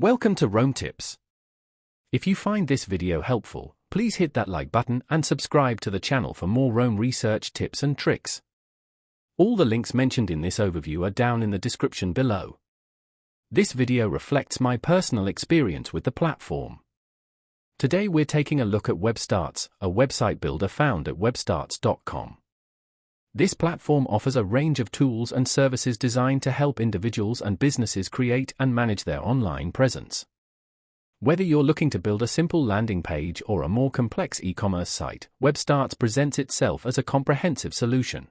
Welcome to Rome Tips. If you find this video helpful, please hit that like button and subscribe to the channel for more Rome research tips and tricks. All the links mentioned in this overview are down in the description below. This video reflects my personal experience with the platform. Today we're taking a look at WebStarts, a website builder found at WebStarts.com. This platform offers a range of tools and services designed to help individuals and businesses create and manage their online presence. Whether you're looking to build a simple landing page or a more complex e-commerce site, WebStarts presents itself as a comprehensive solution.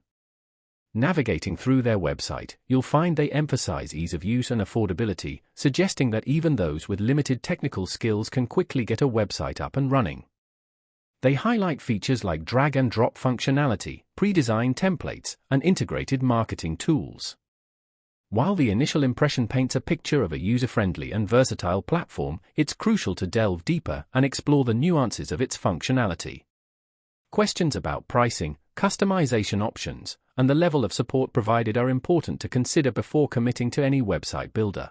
Navigating through their website, you'll find they emphasize ease of use and affordability, suggesting that even those with limited technical skills can quickly get a website up and running. They highlight features like drag-and-drop functionality, pre-designed templates, and integrated marketing tools. While the initial impression paints a picture of a user-friendly and versatile platform, it's crucial to delve deeper and explore the nuances of its functionality. Questions about pricing, customization options, and the level of support provided are important to consider before committing to any website builder.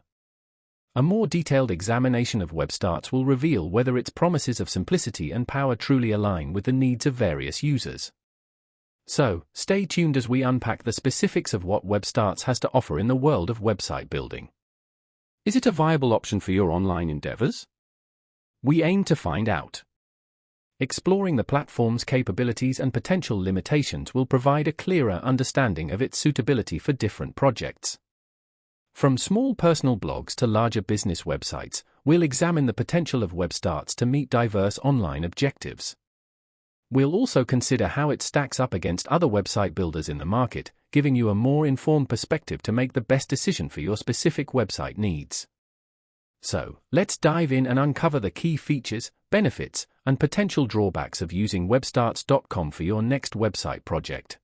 A more detailed examination of WebStarts will reveal whether its promises of simplicity and power truly align with the needs of various users. So, stay tuned as we unpack the specifics of what WebStarts has to offer in the world of website building. Is it a viable option for your online endeavors? We aim to find out. Exploring the platform's capabilities and potential limitations will provide a clearer understanding of its suitability for different projects. From small personal blogs to larger business websites, we'll examine the potential of WebStarts to meet diverse online objectives. We'll also consider how it stacks up against other website builders in the market, giving you a more informed perspective to make the best decision for your specific website needs. So, let's dive in and uncover the key features, benefits, and potential drawbacks of using WebStarts.com for your next website project.